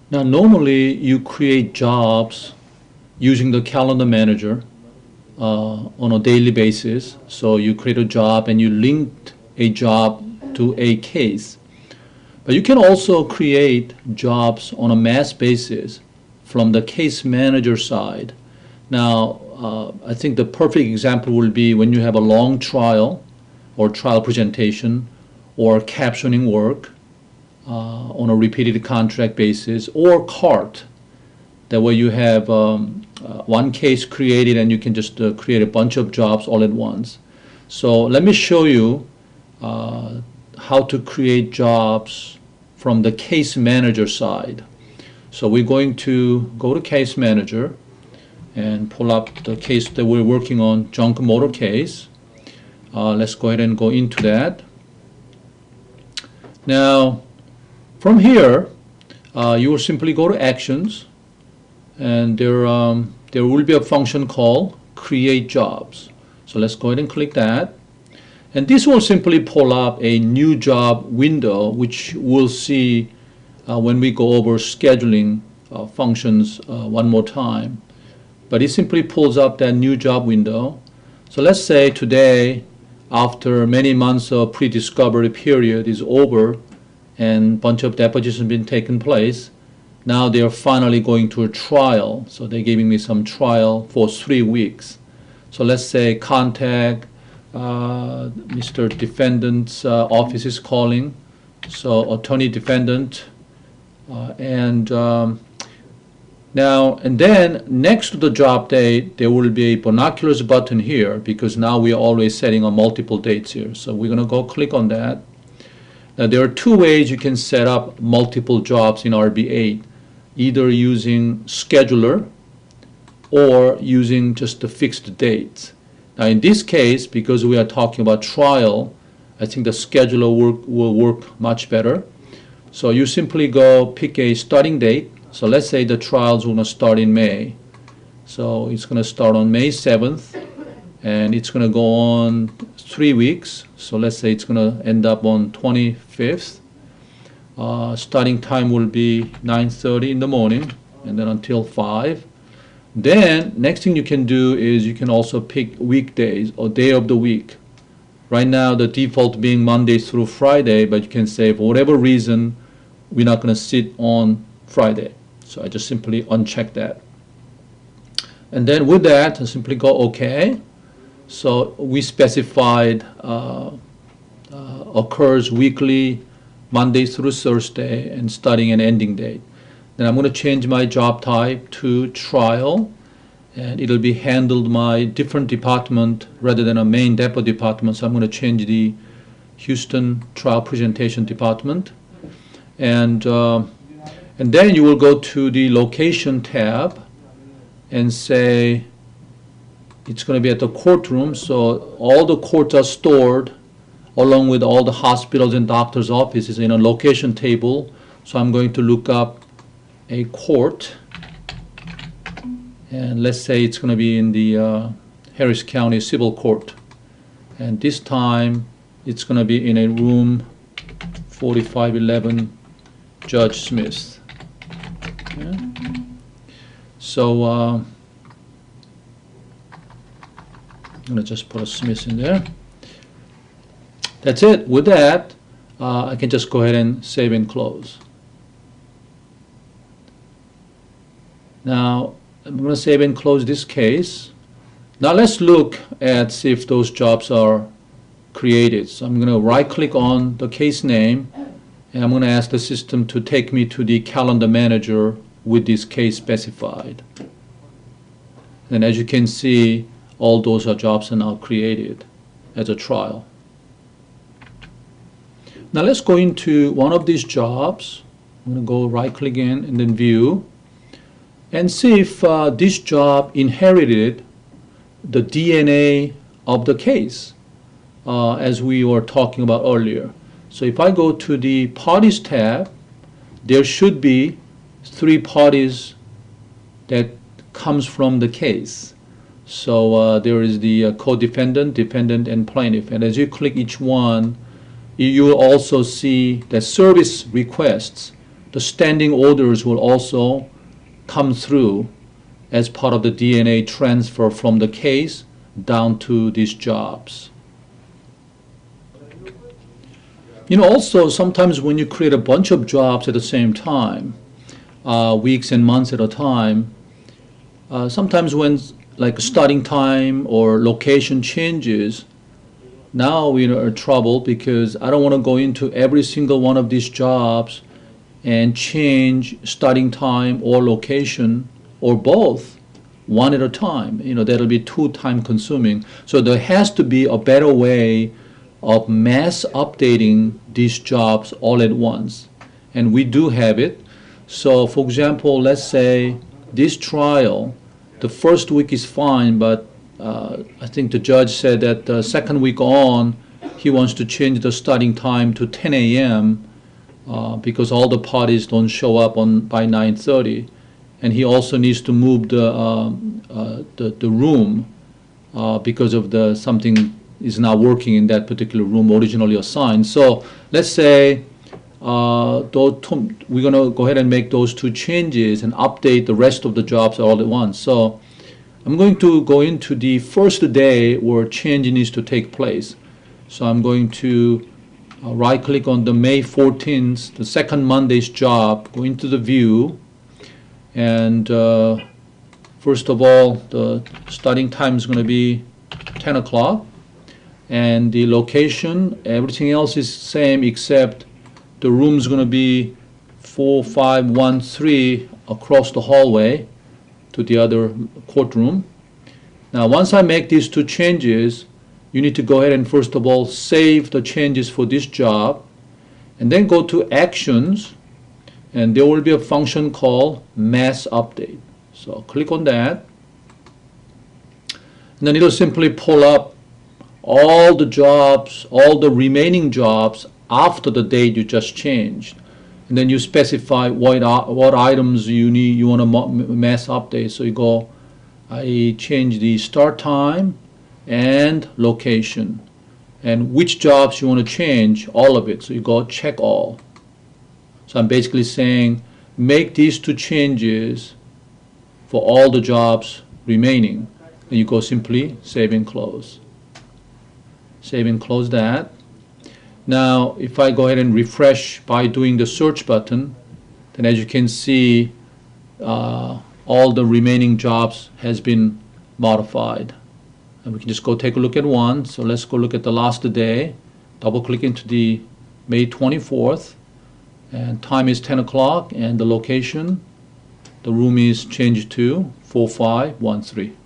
Now, normally you create jobs using the calendar manager on a daily basis. So you create a job and you link a job to a case. But you can also create jobs on a mass basis from the case manager side. Now, I think the perfect example will be when you have a long trial or trial presentation or captioning work on a repeated contract basis, or CART. That way you have one case created and you can just create a bunch of jobs all at once. So let me show you how to create jobs from the case manager side. So we're going to go to case manager and pull up the case that we're working on, junk motor case. Let's go ahead and go into that. Now, from here, you will simply go to Actions, and there will be a function called Create Jobs. So let's go ahead and click that. And this will simply pull up a new job window, which we'll see when we go over scheduling functions one more time. But it simply pulls up that new job window. So let's say today, after many months of pre-discovery period is over and a bunch of depositions have been taken place, now they are finally going to a trial. So they're giving me some trial for 3 weeks. So let's say contact Mr. Defendant's office is calling. So attorney defendant and then next to the job date, there will be a binoculars button here, because now we are always setting on multiple dates here. So we're going to go click on that. Now there are two ways you can set up multiple jobs in RB8, either using scheduler or using just the fixed dates. Now in this case, because we are talking about trial, I think the scheduler will work much better. So you simply go pick a starting date. So let's say the trials are going to start in May. So it's going to start on May 7th, and it's going to go on 3 weeks. So let's say it's going to end up on 25th. Starting time will be 9:30 in the morning, and then until 5. Then next thing you can do is you can also pick weekdays or day of the week. Right now the default being Monday through Friday, but you can say for whatever reason we're not going to sit on Friday. So I just simply uncheck that. And then with that, I simply go OK. So we specified occurs weekly, Monday through Thursday, and starting and ending date. Then I'm going to change my job type to trial, and it'll be handled by different department rather than a main depot department. So I'm going to change the Houston Trial Presentation Department. And then you will go to the location tab and say it's going to be at the courtroom. So all the courts are stored along with all the hospitals and doctors' offices in a location table. So I'm going to look up a court, and let's say it's going to be in the Harris County Civil Court. And this time it's going to be in a room 4511 Judge Smith. Okay. So I'm going to just put a Smith in there. That's it. With that, I can just go ahead and save and close. Now, I'm going to save and close this case. Now let's look at see if those jobs are created. So I'm going to right click on the case name, and I'm going to ask the system to take me to the calendar manager with this case specified. And as you can see, all those jobs are now created as a trial. Now let's go into one of these jobs. I'm going to go right click in and then view, and see if this job inherited the DNA of the case as we were talking about earlier. So if I go to the Parties tab, there should be 3 parties that comes from the case. So there is the co-defendant, defendant, and plaintiff. And as you click each one, you will also see that service requests the standing orders will also come through as part of the DNA transfer from the case down to these jobs. Also sometimes when you create a bunch of jobs at the same time, weeks and months at a time, sometimes when like starting time or location changes, now we are in trouble because I don't want to go into every single one of these jobs and change starting time or location or both one at a time. That'll be too time consuming. So there has to be a better way of mass updating these jobs all at once. And we do have it. So for example, let's say this trial, the first week is fine, but I think the judge said that the second week on, he wants to change the starting time to 10 a.m. Because all the parties don't show up by 9:30, and he also needs to move the room because of something is not working in that particular room originally assigned. So let's say we're going to go ahead and make those two changes and update the rest of the jobs all at once. So I'm going to go into the first day where change needs to take place. So I'm going to right-click on the May 14th, the second Monday's job, go into the view, and first of all, the starting time is going to be 10 o'clock, and the location, everything else is same except the room is going to be 4513 across the hallway to the other courtroom. Now, once I make these two changes, you need to go ahead and first of all save the changes for this job, and then go to Actions, and there will be a function called Mass Update. So click on that, and then it'll simply pull up all the jobs, all the remaining jobs after the date you just changed, and then you specify what items you want to mass update. So you go, I change the start time and location, and which jobs you want to change, all of it. So you go check all. So I'm basically saying make these two changes for all the jobs remaining, and you go simply save and close. Save and close that. Now if I go ahead and refresh by doing the search button, then as you can see, all the remaining jobs has been modified. And we can just go take a look at one. So let's go look at the last day. Double click into the May 24th, and time is 10 o'clock, and the location, the room is changed to 4513.